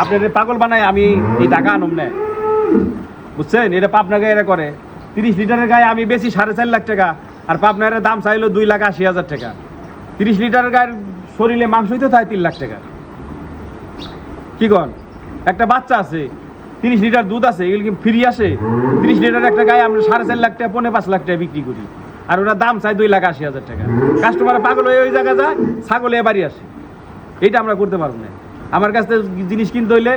আপনার পাগল বানায় আমি এই টাকা আনুম না, বুঝছেন? এটা পাবনা গায়ে এরা করে 30 লিটারের গায়ে আমি বেশি 4.5 লাখ টাকা, আর পাবনার দাম চাইলো 2,80,000 টাকা। 30 লিটারের গায়ের শরীরে মাংসই তো তাই 3 লাখ টাকা। কি কন? একটা বাচ্চা আছে, 30 লিটার দুধ আছে, এগুলো কি ফ্রি আসে? 30 লিটার একটা গায়ে আমরা 4.5 লাখ টাকা 5.5 লাখ টাকা বিক্রি করি, আর ওরা দাম চাই 2,80,000 টাকা। কাস্টমার পাগল হয়ে ওই জায়গায় যায়, ছাগল এ বাড়ি আসে। এইটা আমরা করতে পারবো না। আমার কাছ থেকে জিনিস কিনতে হইলে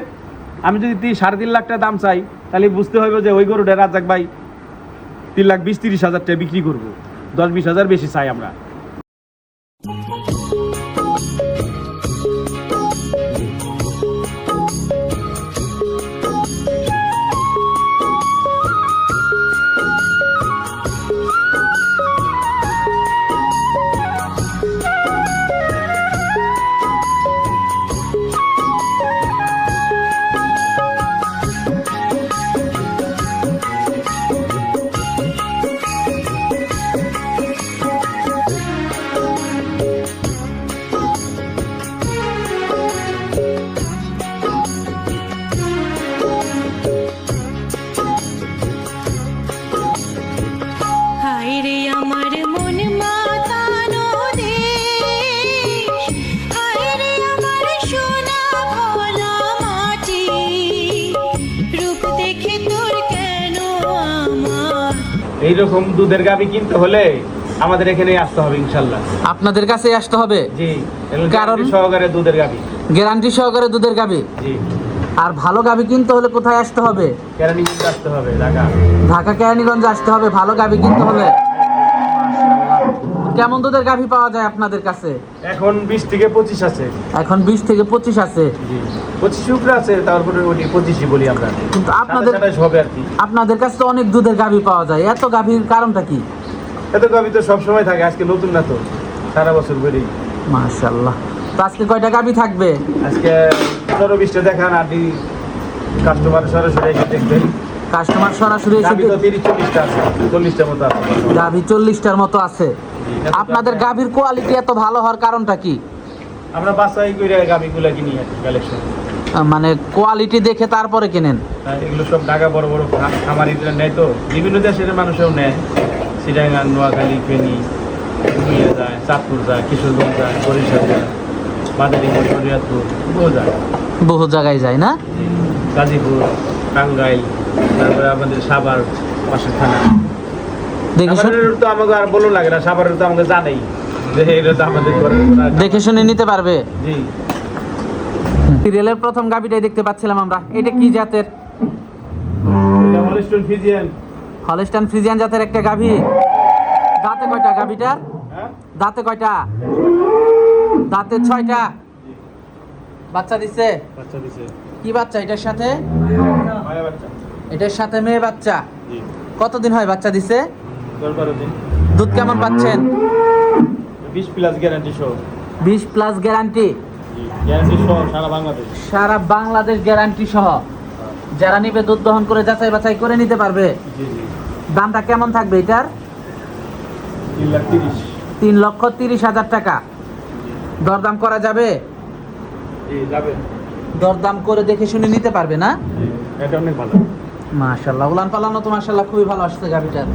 আমি যদি 3.5 লাখ টাকা দাম চাই, তাহলে বুঝতে হবে যে ওই গরুটা রাজ্জাক ভাই 3,20,30,000 টাকা বিক্রি করবো, 10-20,000 বেশি চাই আমরা। এইরকম দুধের গাভী কিনতে হলে আমাদের এখানে আসতে হবে ইনশাল্লাহ। আপনাদের কাছে আসতে হবে? জি, কারণ সহকারে দুধের গাভী, গ্যারান্টি সহকারে দুধের গাভী। জি। আর ভালো গাভী কিনতে হলে কোথায় আসতে হবে? কেরানীগঞ্জ আসতে হবে, ঢাকা কেরানীগঞ্জ আসতে হবে ভালো গাভী কিনতে হলে। কেমন দুধের গাভী পাওয়া যায় আপনাদের কাছে? এখন 20 থেকে 25 আছে। এখন 20 থেকে 25 আছে। জি, 25 উপরে আছে, তারপরে ওটি 25ই বলি আমরা। কিন্তু আপনাদের হবে আর কি। আপনাদের কাছে তো অনেক দুধের গাভী পাওয়া যায়, এত গাভীর কারণটা কি? এত গাভী তো সব সময় থাকে, আজকে নতুন না তো, সারা বছর বেরি। মাশাআল্লাহ। তো আজকে কয়টা গাভী থাকবে? আজকে 15-20টা দেখান, আর কাস্টমার সরাসরি এসে দেখবেন। কাস্টমার সরাসরি এসে গাভী তো 30-40টা আছে, 40টার মতো আছে। গাভী 40টার মতো আছে। আপনাদের গাভীর কোয়ালিটি এত ভালো হওয়ার কারণটা কি? আমরা বাছাই করে গাভীগুলো কিনি কালেকশন, মানে কোয়ালিটি দেখে তারপরে কেনেন? এগুলো সব ঢাকা বড় বড় খামারিরা নেয়, তো বিভিন্ন দেশের মানুষও নেয়। চিটাগাং, নোয়াখালী, ফেনী, কুমিল্লা যায়, চাঁদপুর যায়, কিশোরগঞ্জ যায়, বরিশাল যায়, মাদারীপুর, শরীয়তপুর, বহু জায়গায় যায় না? গাজীপুর, টাঙ্গাইল, তারপরে আমাদের সাভার পাশের থানা। তো আমাকে আর বলুন লাগে না, সাভারের তো আমাকে জানেই যে এটা তো আমাদের দেখে শুনে নিতে পারবে। জি। সিরিয়ালের প্রথম গাভীটাই দেখতে পাচ্ছিলাম আমরা, এটা কি জাতের? Holstein Friesian. হলস্টাইন ফ্রিজিয়ান জাতের একটা গাভী। দাঁতে কয়টা গাভীটার? দাঁতে কয়টা? দাঁতে 6টা। বাচ্চা দিছে? বাচ্চা দিছে। কি বাচ্চা এটার সাথে? মায়া বাচ্চা। এটার সাথে মেয়ে বাচ্চা। জি। কতদিন হয় বাচ্চা দিছে? 10-12 দিন। দুধ কেমন পাচ্ছেন? 20+ গ্যারান্টি সহ। 20+ গ্যারান্টি? জি, গ্যারান্টি সহ সারা বাংলাদেশ। সারা বাংলাদেশ গ্যারান্টি সহ। যারা নিবে দুধ দহন করে যাচাই বাছাই করে নিতে পারবে। জি জি। দামটা কেমন থাকবে এটার? 3,30,000। 3,30,000 টাকা। দরদাম করা যাবে? জি, যাবে। দরদাম করে দেখে শুনে নিতে পারবে না? জি, এটা অনেক ভালো। মাশাআল্লাহ, উলান পালানো তো মাশাআল্লাহ খুবই ভালো আসছে গাভীটার।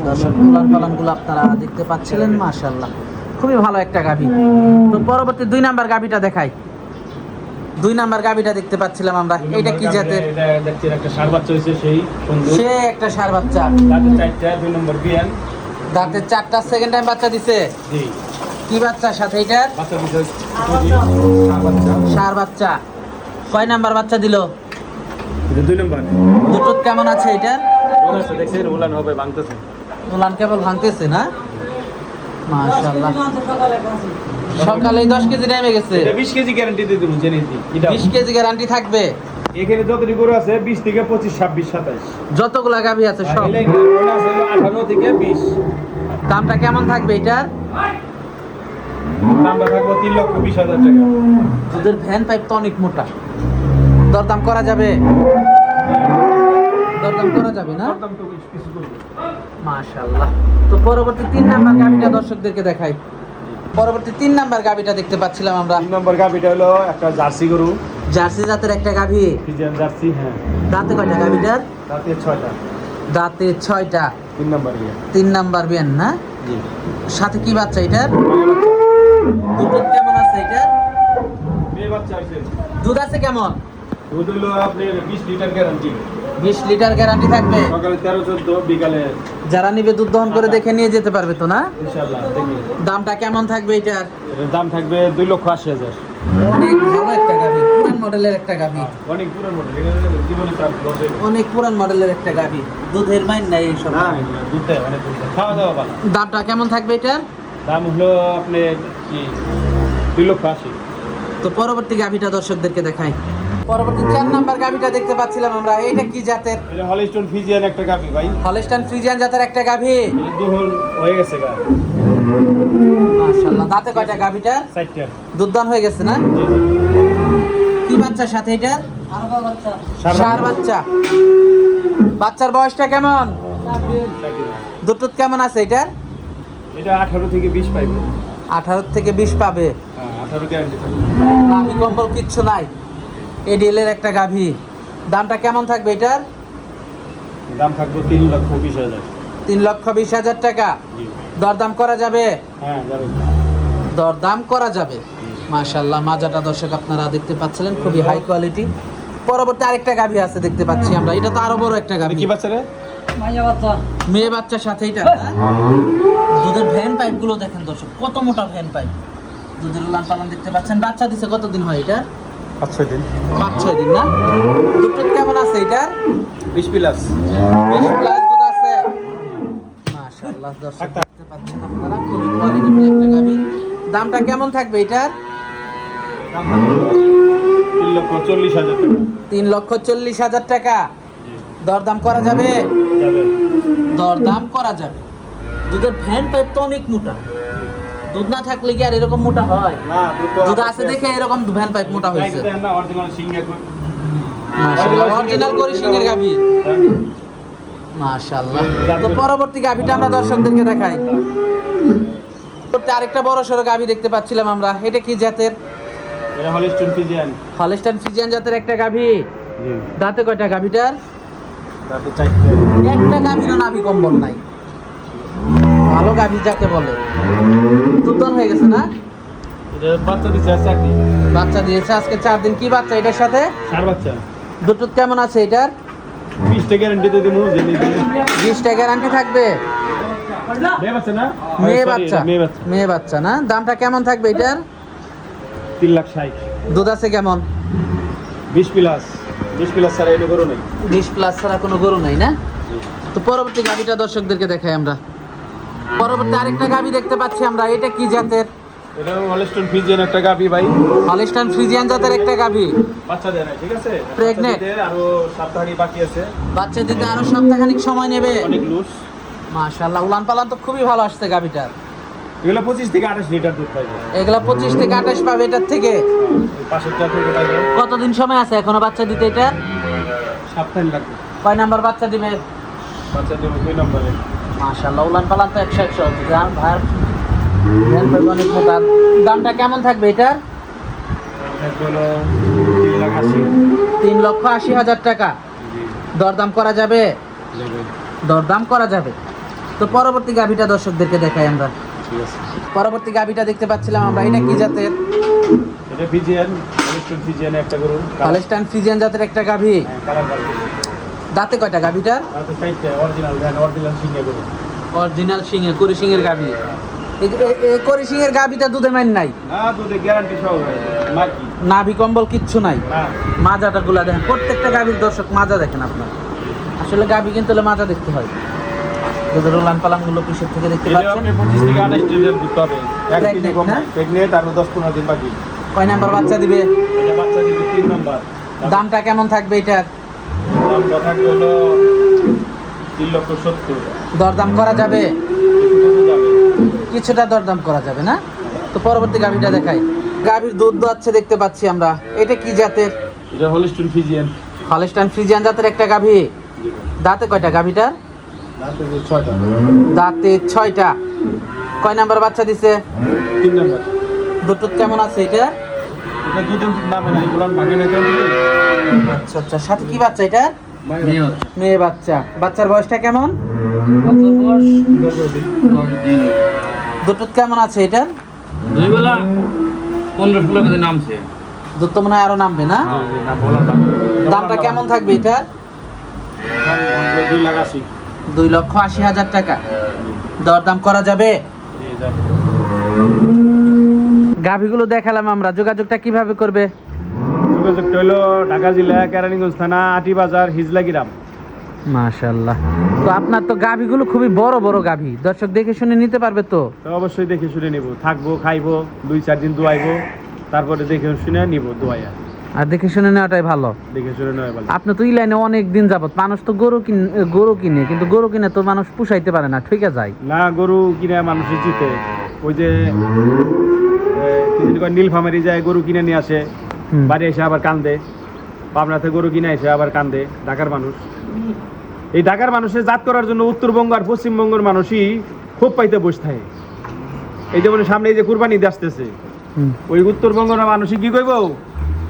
দর্শক, উলান পালানগুলো আপনারা দেখতে পাচ্ছিলেন, মাশাআল্লাহ খুবই ভালো একটা গাভী। তো পরবর্তী 2 নাম্বার গাভীটা দেখাই। 2 নাম্বার গাভীটা দেখতে পাচ্ছিলাম আমরা, এটা কি জাতের? এটা দেখছি একটা ষাঁড় বাচ্চা হইছে, সেই সুন্দর। সে একটা ষাঁড় বাচ্চা। দাঁতে 4টা, 2 নম্বর বিয়ান। দাঁতে 4টা, সেকেন্ড টাইম বাচ্চা দিছে। জি। কি বাচ্চা সাথে এটার? বাচ্চা দিছে ষাঁড় বাচ্চা। ষাঁড় বাচ্চা। কয় নাম্বার বাচ্চা দিল? এটা 2 নম্বর। দুধ কেমন আছে এটার? ওলান দেখছেন, ওলান হবে, ভাঙতেছে। উলান কেবল ভাঙতেছে না? মাশাআল্লাহ। সকালেই 10 কেজি নেমে গেছে। এটা 20 কেজি গ্যারান্টি দিয়ে দেব, জেনে দিই। এটা 20 কেজি গ্যারান্টি থাকবে। এখানে যতটি গরু আছে 20 থেকে 25, 26, 27 যতগুলা গাভী আছে সব। এলে গরু আছে 18 থেকে 20। দামটা কেমন থাকবে এটার? দামটা থাকবে 3,20,000 টাকা। দুধের ভ্যান পাইপ তো অনেক মোটা। দরদাম করা যাবে? দরদাম করা যাবে না? দাম তো কিছু করবে। মাশাআল্লাহ। তো পরবর্তী 3 নাম্বার গাভীটা দর্শকদেরকে দেখাই। পরবর্তী 3 নাম্বার গাভীটা দেখতে পাচ্ছিলাম আমরা। 3 নম্বর গাভীটা হলো একটা জার্সি গরু। জার্সি জাতের একটা গাভী। ফিজিয়ান জার্সি, হ্যাঁ। দাঁতে কয়টা গাভীটার? রাতে 6টা। দাঁতে 6টা। 3 নাম্বার ইয়ে। 3 নাম্বার বিয়ান না? জি। সাথে কি বাচ্চা এটার? মেয়ে বাচ্চা। দুধ কেমন আছে এটার? মেয়ে বাচ্চা আছে। দুধ আছে কেমন? দুধ হলো আপনার 20 লিটার গ্যারান্টি। 20 লিটার গ্যারান্টি থাকবে। সকালে 13-14, বিকালে যারা নিবে দুধ দহন করে দেখে নিয়ে যেতে পারবে তো না? ইনশাআল্লাহ। দেখি দামটা কেমন থাকবে এটার? এর দাম থাকবে 2,80,000। অনেক ভালো একটা গাভী, পুরান মডেলের একটা গাভী। অনেক পুরনো মডেল, এটা জীবনে তার লসে। অনেক পুরান মডেলের একটা গাভী, দুধের মাইন নাই এইসব। না, দুধ দেয়, অনেক দুধ দেয়। খাওয়া দাওয়া ভালো। দামটা কেমন থাকবে এটার? দাম হলো আপনার কি 2,80,000। তো পরবর্তী গাভীটা দর্শকদেরকে দেখাই। পরবর্তী 4 নাম্বার গাভীটা দেখতে পাচ্ছিলাম আমরা, এটা কি জাতের? এটা হলিস্টন ফিজিয়ান একটা গাভি ভাই। হলস্টাইন ফ্রিজিয়ান জাতের একটা গাভী। এটা দুহল হয়ে গেছে গা। মাশাআল্লাহ, দাঁতে কয়টা গাভীটা? 4টা। দুধদান হয়ে গেছে না? জি, জি। কি বাচ্চা সাথে এটা? সার ষাঁড় বাচ্চা। বাচ্চার বয়সটা কেমন? দুধ কেমন আছে এটার? এটা 18 থেকে 20 পাইবে। 18 থেকে 20 পাবে। হ্যাঁ, 18 গ্যারান্টি থাকবে। আমি কম্বল কিচ্ছু নাই। এডিএল এর একটা গাভী। দামটা কেমন থাকবে এটার? দাম থাকবে 3,20,000। 3,20,000 টাকা। জি। দরদাম করা যাবে? হ্যাঁ, যাবে। দরদাম করা যাবে। মাশাআল্লাহ, মাজাটা দর্শক আপনারা দেখতে পাচ্ছিলেন, খুবই হাই কোয়ালিটি। পরবর্তী আরেকটা গাভী আছে দেখতে পাচ্ছি আমরা, এটা তো আরো বড় একটা এটা গাভী। কি বাচ্চা রে? মেয়ে বাচ্চার সাথে এটা না? দুধের ভ্যান পাইপ গুলো দেখেন দর্শক, কত মোটা ভ্যান পাইপ। দুধের উলান পালান দেখতে পাচ্ছেন। বাচ্চা দিছে কতদিন হয় এটা? 5-6 দিন। 5-6 দিন না? দুধ কেমন আছে এটার? 20 প্লাস। 20 প্লাস দুধ আছে। মাশাআল্লাহ, দর্শক দেখতে পাচ্ছেন আপনারা, খুবই কোয়ালিটিফুল একটা গাভী। দামটা কেমন থাকবে এটার? দাম থাকবে 3,40,000 টাকা। 3,40,000 টাকা। দরদাম করা যাবে? যাবে। দরদাম করা যাবে। দুধের ভ্যান পাইপ তো অনেক মোটা। দুধ না থাকলে কি আর এরকম মোটা হয়? না, দুধ আছে দেখে এরকম ভ্যান পাইপ মোটা হয়েছে। না, অরিজিনাল সিঙ্গা কই। মাশাআল্লাহ, অরিজিনাল করে সিংহের গাভী। মাশাআল্লাহ। তো পরবর্তী গাভীটা আমরা দর্শকদেরকে দেখাই। আরেকটা বড় সড়ো গাভী দেখতে পাচ্ছিলাম আমরা, এটা কি জাতের? এটা হলিস্টন ফিজিয়ান। হলস্টাইন ফ্রিজিয়ান জাতের একটা গাভী। জি। দাঁতে কয়টা গাভীটার? তাতে 4টা। একটা গাভীরও নাভি কম্বল নাই। ভালো গাভী যাকে বলে। দুধদান হয়ে গেছে না? এটা বাচ্চা দিছে 4 দিন। বাচ্চা দিয়েছে আজকে 4 দিন। কি বাচ্চা এটার সাথে? সার বাচ্চা। দুধ কেমন আছে এটার? 20 টা গ্যারান্টি দিয়ে দিমু, জেনে দিলে। 20টা গ্যারান্টি থাকবে। মেয়ে বাচ্চা না? মেয়ে Sorry, বাচ্চা। এটা মেয়ে বাচ্চা। মেয়ে বাচ্চা না? দামটা কেমন থাকবে এটার? 3,60,000। দুধ আছে কেমন? 20 প্লাস। 20 প্লাস ছাড়া এটা করো নাই। 20 প্লাস ছাড়া কোনো গরু নাই না? তো পরবর্তী গাভীটা দর্শকদেরকে দেখাই আমরা। পরবর্তী আরেকটা গাভী দেখতে পাচ্ছি আমরা, এটা কি জাতের? এটা হলিস্টন ফিজিয়ান একটা গাবি ভাই। হলস্টাইন ফ্রিজিয়ান জাতের একটা গাভী। বাচ্চা দেয় না, ঠিক আছে? Pregnant? বাচ্চা দিতে আরো সপ্তাহখানেক বাকি আছে। বাচ্চা দিতে আরো সপ্তাহখানিক সময় নেবে। অনেক লুজ। মাশাআল্লাহ, উলান পালান তো খুবই ভালো আসছে গাভীটার। এগুলো 25 থেকে 28 লিটার দুধ পাইবে। এগুলা 25 থেকে 28 পাবে এটার থেকে। এই পাশের টা থেকে পাইবে। কতদিন সময় আছে এখনো বাচ্চা দিতে এটা? সপ্তাহ লাগবে। কয় নাম্বার বাচ্চা দিবে? বাচ্চা দেব 2 নম্বরে। মাশাআল্লাহ, উলান পালান তো 100 দাম ভাই। অনেক মোটা। দামটা কেমন থাকবে এটার? এটা হলো 3,80,000। 3,80,000 টাকা। জি। দরদাম করা যাবে? যাবে। দরদাম করা যাবে। তো পরবর্তী গাভীটা দর্শকদেরকে দেখাই আমরা। ঠিক আছে। পরবর্তী গাভীটা দেখতে পাচ্ছিলাম আমরা, এটা কি জাতের? এটা ফিজিয়ান, হলিস্টন ফিজিয়ান একটা গরু। হলস্টাইন ফ্রিজিয়ান জাতের একটা গাভী। হ্যাঁ, কালার কালার। দাঁতে কয়টা গাভীটার? আর তো 4টা অরিজিনাল ভ্যান, অরিজিনাল সিঙ্গা গরু। অরিজিনাল সিংহে, করি সিংহের গাভী। এই করি সিংহের গাভীটা দুধে মাইন নাই। না, দুধে গ্যারান্টি সহ ভাই। মাকি। নাভি কম্বল কিচ্ছু নাই। হ্যাঁ। মাজাটা গুলা দেখেন, প্রত্যেকটা গাভীর দর্শক মাজা দেখেন আপনার। আসলে গাভী কিন্তু হলে মাজা দেখতে হয়। দুধের উলান পালান গুলো পিছের থেকে দেখতে এটা পাচ্ছেন। আপনি 25 থেকে 28 লিটার দুধ পাবে। 1 কেজি Pregnant, কম না? নাই। প্রেগনেন্ট আর 10-15 দিন বাকি। কয় নাম্বার বাচ্চা দিবে? এটা বাচ্চা দিবে 3 নাম্বার। দামটা কেমন থাকবে এটার? দাম কথা হলো 3,70,000। দরদাম করা যাবে? কত যাবে? কিছুটা দরদাম করা যাবে না? তো পরবর্তী গাভীটা দেখাই। গাভীর দুধ দোয়াচ্ছে দেখতে পাচ্ছি আমরা, এটা কি জাতের? এটা হলিস্টন ফিজিয়ান। হলস্টাইন ফ্রিজিয়ান জাতের একটা গাভী। দাঁতে কয়টা গাভীটার? দাঁতে 6টা। দাঁতে 6টা। কয় নাম্বার বাচ্চা দিছে? 3 নাম্বার। দুধ কেমন আছে এটা? এটা দুধের নামে নাই বলান ভাগে নাই তেমন কি? আচ্ছা আচ্ছা, সাথে কি বাচ্চা এটা? মেয়ে বাচ্চা। বাচ্চার বয়সটা কেমন? দুধ কেমন আছে এটা? দুই বেলা 15-16 কেজি নামছে। দুধ তো মনে হয় আরো নামবে না? হ্যাঁ, না বলান না। দামটা কেমন থাকবে এটা? 2,80,000 2,80,000 টাকা। দরদাম করা যাবে? গাভীগুলো দেখালাম আমরা, যোগাযোগটা কিভাবে করবে? যোগাযোগটা হলো ঢাকা জেলা কেরানীগঞ্জ থানা আটি বাজার হিজলা গ্রাম। মাশাআল্লাহ। তো আপনার তো গাভীগুলো খুবই বড় বড় গাভী, দর্শক দেখে শুনে নিতে পারবে তো? তো অবশ্যই দেখে শুনে নিব, থাকবো খাইবো 2-4 দিন দোয়াইবো, তারপরে দেখে শুনে নিব দোয়াইয়া। আর দেখে শুনে নেওয়াটাই ভালো। দেখে শুনে নেওয়া ভালো। আপনি তো এই লাইনে অনেক দিন যাবত, মানুষ তো গরু কিনে, কিন্তু গরু কিনে তো মানুষ পুষাইতে পারে না, ঠিক আছে যায় না, গরু কিনে মানুষের জিতে ওই যে নীলফামারি যায় গরু কিনে নিয়ে আসে, হুম। বাড়ি এসে আবার কান্দে। পাবনাতে গরু কিনে এসে আবার কান্দে ঢাকার মানুষ। এই ঢাকার মানুষের জাত করার জন্য উত্তরবঙ্গ আর পশ্চিমবঙ্গের মানুষই খুব পাইতে বসে থাকে। এই যেমন সামনে এই যে কুরবানি ঈদ আসতেছে, হুম। ওই উত্তরবঙ্গের মানুষই কি কইব,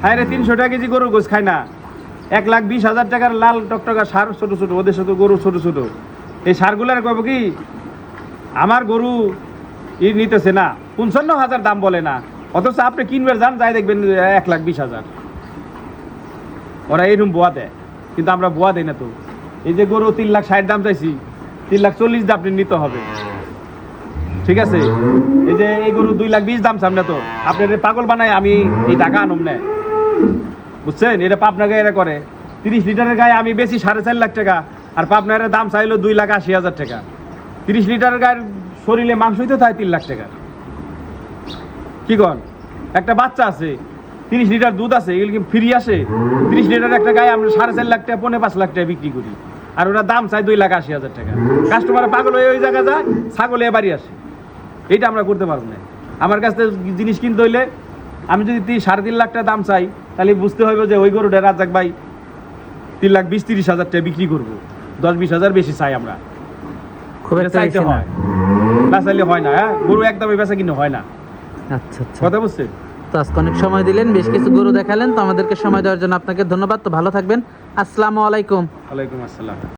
হ্যাঁ রে 300 টাকা কেজি গরুর গোছ খায় না, 1,20,000 টাকার লাল টকটকা সার ছোট ছোট, ওদের সাথে গরু ছোট ছোট, এই সারগুলার কইব কি আমার গরু নিতেছে না, 55,000 দাম বলে না, অথচ আপনি কিনবেন যান, যাই দেখবেন 1,20,000। ওরা এরকম বোয়া দেয়, কিন্তু আমরা বোয়া দেই না তো। এই যে গরু 3,60,000 দাম চাইছি, 3,40,000 দাম আপনি নিতে হবে, ঠিক আছে? এই যে এই গরু 2,20,000 দাম সামনে, তো আপনার পাগল বানায় আমি এই টাকা আনুম না, বুঝছেন? এটা পাবনা গায়ে করে 30 লিটারের গায়ে আমি বেশি 4.5 লাখ টাকা, আর পাবনার দাম চাইলো 2,80,000 টাকা। 30 লিটারের গায়ের শরীরে মাংসই তো তাই 3 লাখ টাকা। কি কন? একটা বাচ্চা আছে, 30 লিটার দুধ আছে, এগুলো কি ফ্রি আসে? 30 লিটার একটা গায়ে আমরা 4.5 লাখ টাকা 5.5 লাখ টাকা বিক্রি করি, আর ওরা দাম চাই 2,80,000 টাকা। কাস্টমার পাগল হয়ে ওই জায়গায় যায়, ছাগলে বাড়ি আসে। এইটা আমরা করতে পারবো না। আমার কাছ থেকে জিনিস কিনতে হইলে আমি যদি 3.5 লাখ টাকা দাম চাই, তাহলে বুঝতে হবে যে ওই গরুটা রাজাক ভাই 3,20,000-30,000 টাকা বিক্রি করবো, 10-20,000 বেশি চাই আমরা। খুব এটা একটা চাইতে বেশি না। হয়, না চাইলে হয় না। হ্যাঁ, গরু একদমই বেচা কিনে হয় না। আচ্ছা আচ্ছা। কথা বুঝছেন? তো আজকে অনেক সময় দিলেন, বেশ কিছু গরু দেখালেন, তো আমাদেরকে সময় দেওয়ার জন্য আপনাকে ধন্যবাদ। তো ভালো থাকবেন। আসসালামু আলাইকুম। ওয়ালাইকুম আসসালাম।